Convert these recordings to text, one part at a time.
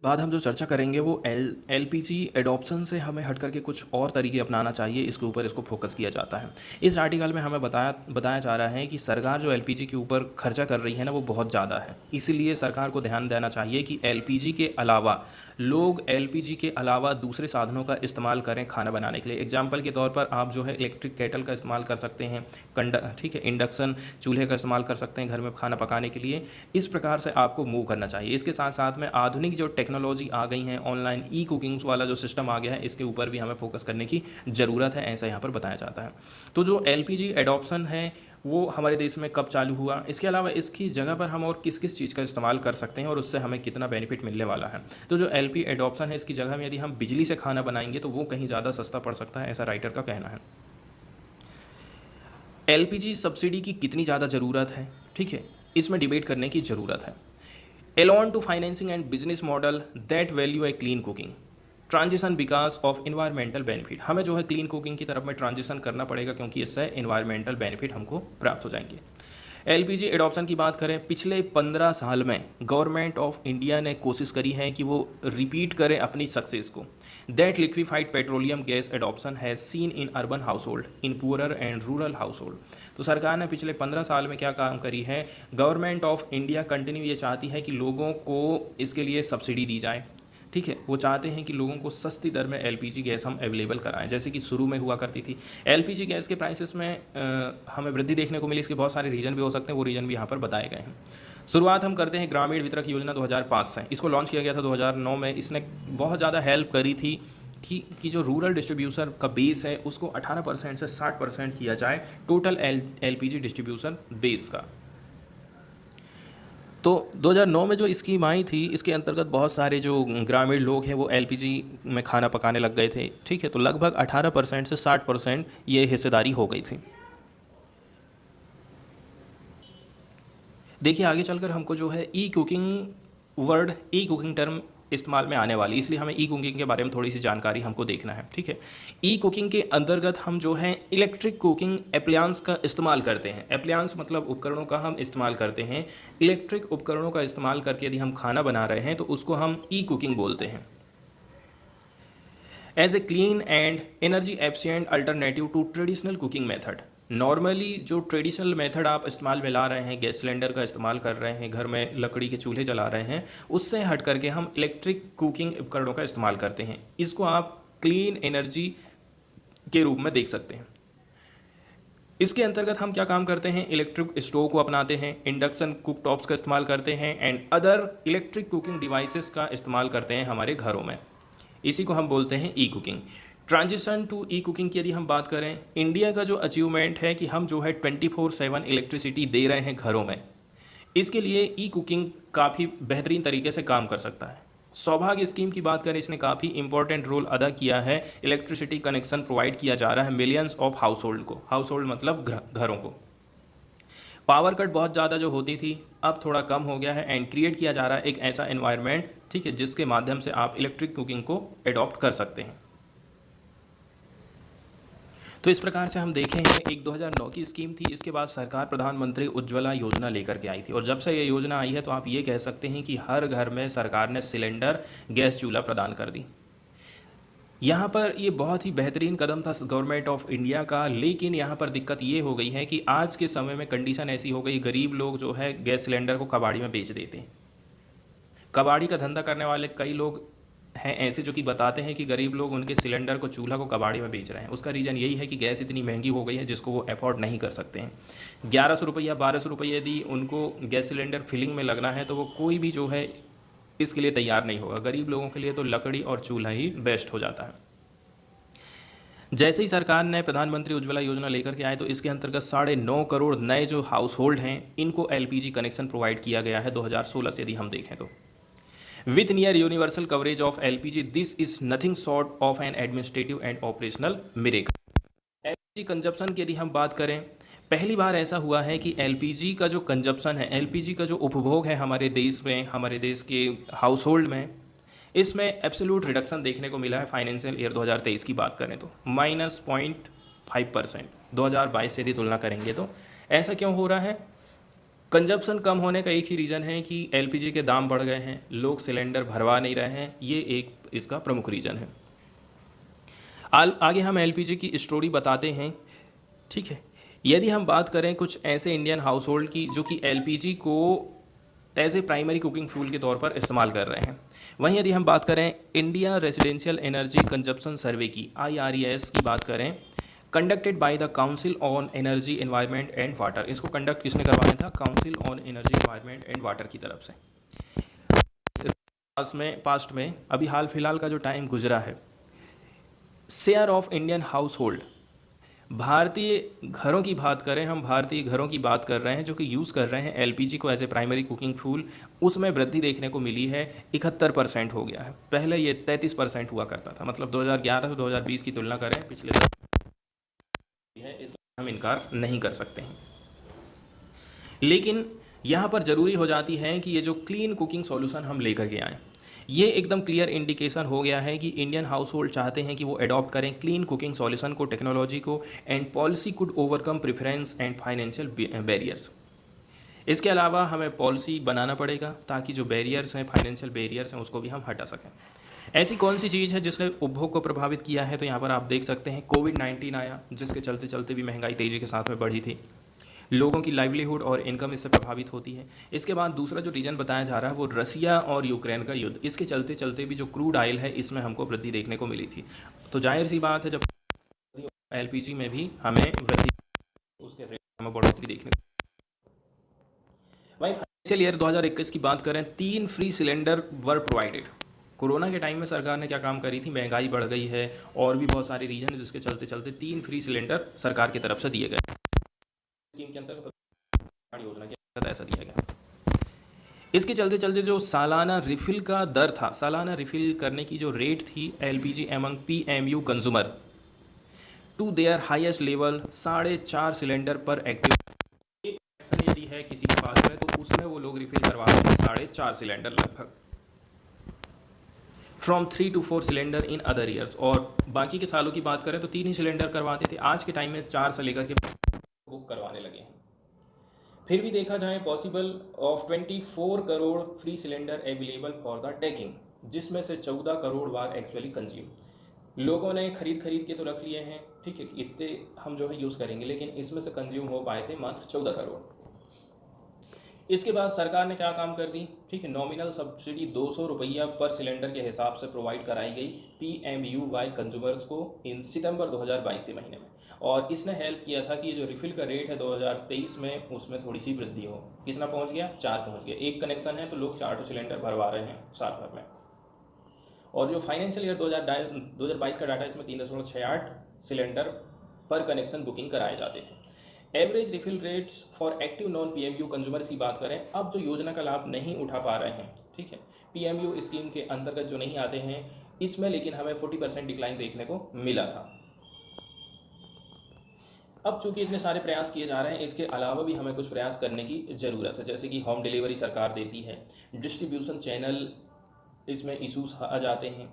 बाद हम जो चर्चा करेंगे वो एलपीजी एडॉप्शन से हमें हट करके कुछ और तरीके अपनाना चाहिए, इसके ऊपर इसको फोकस किया जाता है। इस आर्टिकल में हमें बताया जा रहा है कि सरकार जो एलपीजी के ऊपर खर्चा कर रही है ना, वो बहुत ज़्यादा है। इसीलिए सरकार को ध्यान देना चाहिए कि एलपीजी के अलावा लोग एलपीजी के अलावा दूसरे साधनों का इस्तेमाल करें खाना बनाने के लिए। एग्जाम्पल के तौर पर आप जो है इलेक्ट्रिक केटल का इस्तेमाल कर सकते हैं, ठीक है, इंडक्शन चूल्हे का इस्तेमाल कर सकते हैं घर में खाना पकाने के लिए। इस प्रकार से आपको मूव करना चाहिए। इसके साथ साथ में आधुनिक जो टेक्नोलॉजी आ गई हैं, ऑनलाइन ई कुकिंग वाला जो सिस्टम आ गया है, इसके ऊपर भी हमें फोकस करने की ज़रूरत है, ऐसा यहाँ पर बताया जाता है। तो जो एलपीजी एडॉप्शन है वो हमारे देश में कब चालू हुआ, इसके अलावा इसकी जगह पर हम और किस किस चीज़ का इस्तेमाल कर सकते हैं और उससे हमें कितना बेनिफिट मिलने वाला है। तो जो एलपी एडॉप्शन है, इसकी जगह में यदि हम बिजली से खाना बनाएंगे तो वो कहीं ज़्यादा सस्ता पड़ सकता है, ऐसा राइटर का कहना है। एलपीजी सब्सिडी की कितनी ज़्यादा ज़रूरत है, ठीक है, इसमें डिबेट करने की ज़रूरत है। Along to financing and business model that value a clean cooking transition because of environmental benefit. हमें जो है क्लीन कुकिंग की तरफ में ट्रांजिशन करना पड़ेगा, क्योंकि इससे इन्वायरमेंटल बेनिफिट हमको प्राप्त हो जाएंगे। एलपीजी एडॉप्शन की बात करें, पिछले 15 साल में गवर्नमेंट ऑफ इंडिया ने कोशिश करी है कि वो रिपीट करें अपनी सक्सेस को। That liquefied petroleum gas adoption has seen in urban house hold, in poorer and rural house hold. तो सरकार ने पिछले 15 साल में क्या काम करी है, गवर्नमेंट ऑफ इंडिया कंटिन्यू ये चाहती है कि लोगों को इसके लिए सब्सिडी दी जाए, ठीक है। वो चाहते हैं कि लोगों को सस्ती दर में एलपीजी गैस हम अवेलेबल कराएं, जैसे कि शुरू में हुआ करती थी। एलपीजी गैस के प्राइसेस में हमें वृद्धि देखने को मिली। इसके बहुत सारे रीजन भी हो सकते हैं, वो रीजन भी यहाँ पर बताए गए हैं। शुरुआत हम करते हैं ग्रामीण वितरक योजना 2005 से। इसको लॉन्च किया गया था 2009 में। इसने बहुत ज़्यादा हेल्प करी थी कि जो रूरल डिस्ट्रीब्यूशन का बेस है उसको 18% से 60% किया जाए टोटल एलपीजी डिस्ट्रीब्यूशन बेस का। तो 2009 में जो स्कीम आई थी, इसके अंतर्गत बहुत सारे जो ग्रामीण लोग हैं वो एलपीजी में खाना पकाने लग गए थे, ठीक है। तो लगभग 18% से 60% ये हिस्सेदारी हो गई थी। देखिए आगे चलकर हमको जो है ई कुकिंग वर्ड, ई कुकिंग टर्म इस्तेमाल में आने वाली, इसलिए हमें ई कुकिंग के बारे में थोड़ी सी जानकारी हमको देखना है, ठीक है। ई कुकिंग के अंतर्गत हम जो है इलेक्ट्रिक कुकिंग एप्लायंस का इस्तेमाल करते हैं। एप्लायंस मतलब उपकरणों का हम इस्तेमाल करते हैं। इलेक्ट्रिक उपकरणों का इस्तेमाल करके यदि हम खाना बना रहे हैं तो उसको हम ई कुकिंग बोलते हैं। As a clean and energy efficient alternative to traditional cooking method. Normally जो ट्रेडिशनल मेथड आप इस्तेमाल में ला रहे हैं, गैस सिलेंडर का इस्तेमाल कर रहे हैं, घर में लकड़ी के चूल्हे जला रहे हैं, उससे हट करके हम इलेक्ट्रिक कुकिंग उपकरणों का इस्तेमाल करते हैं। इसको आप क्लीन एनर्जी के रूप में देख सकते हैं। इसके अंतर्गत हम क्या काम करते हैं, इलेक्ट्रिक स्टोव को अपनाते हैं, इंडक्शन कुक टॉप्स का इस्तेमाल करते हैं and other electric cooking devices का इस्तेमाल करते हैं हमारे घरों में। इसी को हम बोलते हैं e cooking. Transition to e cooking की यदि हम बात करें, इंडिया का जो अचीवमेंट है कि हम जो है 24/7 इलेक्ट्रिसिटी दे रहे हैं घरों में, इसके लिए ई कुकिंग काफ़ी बेहतरीन तरीके से काम कर सकता है। सौभाग्य स्कीम की बात करें, इसने काफ़ी इंपॉर्टेंट रोल अदा किया है। इलेक्ट्रिसिटी कनेक्शन प्रोवाइड किया जा रहा है मिलियंस ऑफ हाउस होल्ड को। हाउस होल्ड मतलब घरों को। पावर कट बहुत ज़्यादा जो होती थी अब थोड़ा कम हो गया है एंड क्रिएट किया जा रहा है एक ऐसा एनवायरनमेंट, ठीक है, जिसके माध्यम से आप इलेक्ट्रिक कुकिंग को एडॉप्ट कर सकते हैं। तो इस प्रकार से हम देखेंगे, एक 2009 की स्कीम थी। इसके बाद सरकार प्रधानमंत्री उज्ज्वला योजना लेकर के आई थी और जब से ये योजना आई है तो आप ये कह सकते हैं कि हर घर में सरकार ने सिलेंडर गैस चूल्हा प्रदान कर दी। यहाँ पर ये बहुत ही बेहतरीन कदम था गवर्नमेंट ऑफ इंडिया का, लेकिन यहाँ पर दिक्कत ये हो गई है कि आज के समय में कंडीशन ऐसी हो गई, गरीब लोग जो है गैस सिलेंडर को कबाड़ी में बेच देते हैं। कबाड़ी का धंधा करने वाले कई लोग हैं ऐसे जो कि बताते हैं कि गरीब लोग उनके सिलेंडर को, चूल्हा को कबाड़ी में बेच रहे हैं। उसका रीज़न यही है कि गैस इतनी महंगी हो गई है जिसको वो अफोर्ड नहीं कर सकते हैं। 1100 रुपया 1200 रुपये यदि उनको गैस सिलेंडर फिलिंग में लगना है तो वो कोई भी जो है इसके लिए तैयार नहीं होगा। गरीब लोगों के लिए तो लकड़ी और चूल्हा ही बेस्ट हो जाता है। जैसे ही सरकार ने प्रधानमंत्री उज्ज्वला योजना लेकर के आए तो इसके अंतर्गत 9.5 करोड़ नए जो हाउस होल्ड हैं इनको एलपीजी कनेक्शन प्रोवाइड किया गया है 2016 से यदि हम देखें तो। With near universal coverage of LPG, this is nothing short of N administrative and operational miracle. LPG consumption की यदि हम बात करें, पहली बार ऐसा हुआ है कि एलपीजी का जो कंजप्शन है, एलपीजी का जो उपभोग है हमारे देश में, हमारे देश के हाउस होल्ड में, इसमें एब्सोल्यूट रिडक्शन देखने को मिला है। फाइनेंशियल ईयर 2023 की बात करें तो -0.5% 2022 से यदि तुलना करेंगे तो। ऐसा क्यों हो रहा है? कंजप्शन कम होने का एक ही रीज़न है कि एलपीजी के दाम बढ़ गए हैं, लोग सिलेंडर भरवा नहीं रहे हैं, ये एक इसका प्रमुख रीज़न है। आगे हम एलपीजी की स्टोरी बताते हैं। ठीक है, यदि हम बात करें कुछ ऐसे इंडियन हाउस होल्ड की जो कि एलपीजी को as a primary cooking fuel के तौर पर इस्तेमाल कर रहे हैं, वहीं यदि हम बात करें इंडिया रेजिडेंशियल एनर्जी कंजप्शन सर्वे की IRES की बात करें, conducted by the council on energy environment and water, इसको कंडक्ट किसने करवाया था? Council on energy environment and water की तरफ से। पास्ट में अभी हाल फिलहाल का जो टाइम गुजरा है, share of Indian house hold, भारतीय घरों की बात करें, हम भारतीय घरों की बात कर रहे हैं जो कि यूज़ कर रहे हैं एलपीजी को as a primary cooking fuel, उसमें वृद्धि देखने को मिली है, 71% हो गया है। पहले ये 33% हुआ करता था। मतलब 2011 से 2020 की तुलना करें, पिछले 10 है, इस हम इनकार नहीं कर सकते हैं। लेकिन यहाँ पर ज़रूरी हो जाती है कि ये जो क्लीन कुकिंग सॉल्यूशन हम लेकर के आएँ, ये एकदम क्लियर इंडिकेशन हो गया है कि इंडियन हाउस होल्ड चाहते हैं कि वो अडॉप्ट करें क्लीन कुकिंग सॉल्यूशन को, टेक्नोलॉजी को, and policy could overcome preference and financial barriers. इसके अलावा हमें पॉलिसी बनाना पड़ेगा ताकि जो बैरियर्स हैं, फाइनेंशियल बैरियर्स हैं, उसको भी हम हटा सकें। ऐसी कौन सी चीज़ है जिसने उपभोग को प्रभावित किया है? तो यहाँ पर आप देख सकते हैं कोविड-19 आया, जिसके चलते चलते भी महंगाई तेज़ी के साथ में बढ़ी थी, लोगों की लाइवलीहुड और इनकम इससे प्रभावित होती है। इसके बाद दूसरा जो रीजन बताया जा रहा है वो रसिया और यूक्रेन का युद्ध, इसके चलते चलते भी जो क्रूड ऑयल है इसमें हमको वृद्धि देखने को मिली थी। तो जाहिर सी बात है, जब एलपीजी में भी हमें वृद्धि, उसके रेट में बढ़ोतरी देखने को। वहीं फाइनेंशियल ईयर 2021 की बात करें, 3 फ्री सिलेंडर वर प्रोवाइडेड। कोरोना के टाइम में सरकार ने क्या काम करी थी? महंगाई बढ़ गई है और भी बहुत सारे रीजन है जिसके चलते चलते 3 फ्री सिलेंडर सरकार की तरफ से दिए गए। स्कीम के अंतर्गत, योजना के अंतर्गत ऐसा दिया गया। इसके चलते चलते जो सालाना रिफिल का दर था, सालाना रिफिल करने की जो रेट थी LPG among PMU consumer to their highest level, 4.5 cylinder पर एक्टिव यदि है किसी के पास में, तो उसमें वो लोग रिफिल करवा रहे हैं 4.5 सिलेंडर लगभग, from 3 to 4 cylinder in other years. और बाकी के सालों की बात करें तो 3 ही सिलेंडर करवाते थे, आज के टाइम में 4 से लेकर के बुक करवाने लगे हैं। फिर भी देखा जाए possible of 24 crore free cylinder available for the taking, जिसमें से 14 करोड़ बार एक्चुअली कंज्यूम, लोगों ने खरीद के तो रख लिए हैं, ठीक है, इतने हम जो है यूज़ करेंगे, लेकिन इसमें से कंज्यूम हो पाए थे मात्र 14 करोड़। इसके बाद सरकार ने क्या काम कर दी? ठीक है, नॉमिनल सब्सिडी 200 रुपया पर सिलेंडर के हिसाब से प्रोवाइड कराई गई PMUY कंज्यूमर्स को इन सितंबर 2022 के महीने में, और इसने हेल्प किया था कि ये जो रिफिल का रेट है 2023 में, उसमें थोड़ी सी वृद्धि हो। कितना पहुंच गया? 4 पहुंच गया। एक कनेक्शन है तो लोग 4 सिलेंडर भरवा रहे हैं साल भर में। और जो फाइनेंशियल ईयर 2022 का डाटा, इसमें 3.68 सिलेंडर पर कनेक्शन बुकिंग कराए जाते थे। Average refill rates for active non PMU consumers की बात करें, अब जो योजना का लाभ नहीं उठा पा रहे हैं, ठीक है, पीएमयू स्कीम के अंतर्गत जो नहीं आते हैं, इसमें लेकिन हमें 40% डिक्लाइन देखने को मिला था। अब चूंकि इतने सारे प्रयास किए जा रहे हैं, इसके अलावा भी हमें कुछ प्रयास करने की ज़रूरत है, जैसे कि होम डिलीवरी सरकार देती है, डिस्ट्रीब्यूशन चैनल इसमें इशूज़ आ जाते हैं,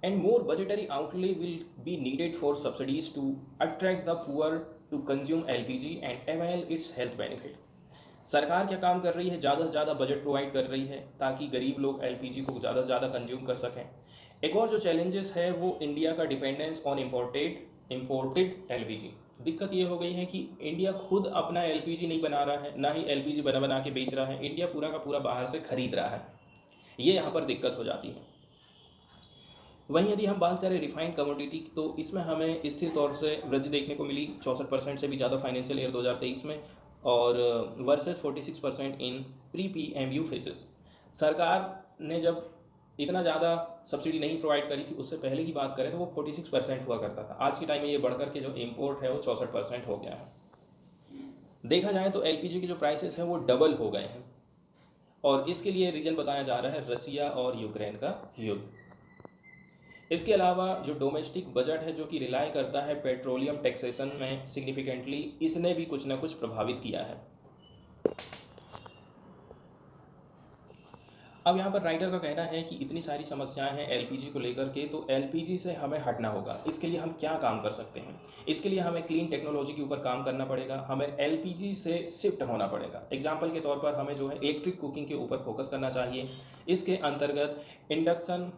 and more budgetary outlay will be needed for subsidies to attract the poor to consume LPG and avail its health benefit. सरकार क्या काम कर रही है? ज़्यादा से ज़्यादा बजट प्रोवाइड कर रही है ताकि गरीब लोग एलपीजी को ज़्यादा से ज़्यादा कंज्यूम कर सकें। एक और जो चैलेंजेस है वो इंडिया का डिपेंडेंस ऑन इम्पोर्टेड एलपीजी। दिक्कत ये हो गई है कि इंडिया खुद अपना एलपीजी नहीं बना रहा है, ना ही एलपीजी बना के बेच रहा है, इंडिया पूरा का पूरा बाहर से खरीद रहा है। ये यहाँ पर दिक्कत हो जाती है। वहीं यदि हम बात करें रिफाइंड कमोडिटी, तो इसमें हमें स्थिर तौर से वृद्धि देखने को मिली 64% से भी ज़्यादा फाइनेंशियल ईयर 2023 में, और वर्सेस 46% इन प्री PMU फेसेस। सरकार ने जब इतना ज़्यादा सब्सिडी नहीं प्रोवाइड करी थी, उससे पहले की बात करें तो वो 46% हुआ करता था। आज के टाइम में ये बढ़कर के जो इम्पोर्ट है वो 64% हो गया है। देखा जाए तो एलपीजी के जो प्राइसेस हैं वो डबल हो गए हैं, और इसके लिए रीज़न बताया जा रहा है रसिया और यूक्रेन का युद्ध। इसके अलावा जो डोमेस्टिक बजट है, जो कि रिलाई करता है पेट्रोलियम टैक्सेशन में सिग्निफिकेंटली, इसने भी कुछ ना कुछ प्रभावित किया है। अब यहाँ पर राइटर का कहना है कि इतनी सारी समस्याएं हैं एलपीजी को लेकर के, तो एलपीजी से हमें हटना होगा। इसके लिए हम क्या काम कर सकते हैं? इसके लिए हमें क्लीन टेक्नोलॉजी के ऊपर काम करना पड़ेगा, हमें एलपीजी से शिफ्ट होना पड़ेगा। एग्जाम्पल के तौर पर हमें जो है इलेक्ट्रिक कुकिंग के ऊपर फोकस करना चाहिए। इसके अंतर्गत इंडक्शन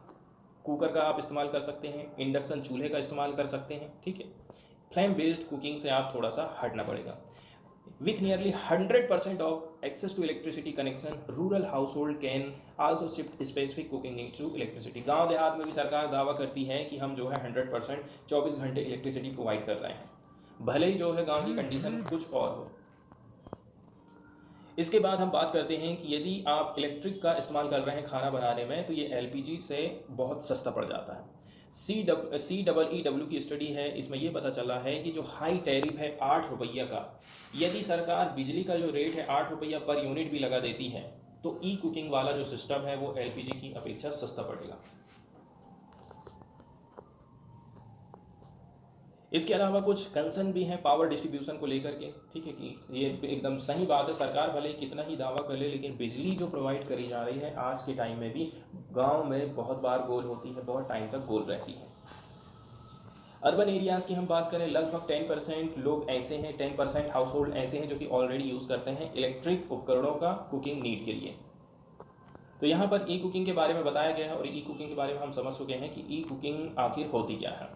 कुकर का आप इस्तेमाल कर सकते हैं, इंडक्शन चूल्हे का इस्तेमाल कर सकते हैं, ठीक है। फ्लेम बेस्ड कुकिंग से आप थोड़ा सा हटना पड़ेगा। With nearly 100% of access to electricity connection, rural household can also shift specific cooking needs to electricity। गांव देहात में भी सरकार दावा करती है कि हम जो है 100% 24 घंटे इलेक्ट्रिसिटी प्रोवाइड कर रहे हैं, भले ही जो है गांव की कंडीशन कुछ और हो। इसके बाद हम बात करते हैं कि यदि आप इलेक्ट्रिक का इस्तेमाल कर रहे हैं खाना बनाने में, तो ये एलपीजी से बहुत सस्ता पड़ जाता है। CEEW की स्टडी है, इसमें ये पता चला है कि जो हाई टैरिफ है 8 रुपया का, यदि सरकार बिजली का जो रेट है 8 रुपया पर यूनिट भी लगा देती है, तो ई कुकिंग वाला जो सिस्टम है वो एलपीजी की अपेक्षा सस्ता पड़ेगा। इसके अलावा कुछ कंसर्न भी हैं पावर डिस्ट्रीब्यूशन को लेकर के, ठीक है, कि ये एकदम सही बात है, सरकार भले कितना ही दावा कर ले, लेकिन बिजली जो प्रोवाइड करी जा रही है आज के टाइम में भी गांव में बहुत बार गोल होती है, बहुत टाइम तक गोल रहती है। अर्बन एरियाज़ की हम बात करें, लगभग 10% लोग ऐसे हैं, 10% हाउस होल्ड ऐसे हैं जो कि ऑलरेडी यूज़ करते हैं इलेक्ट्रिक उपकरणों का कुकिंग नीड के लिए। तो यहाँ पर ई कुकिंग के बारे में बताया गया है, और ई कुकिंग के बारे में हम समझ चुके हैं कि ई कुकिंग आखिर होती क्या है।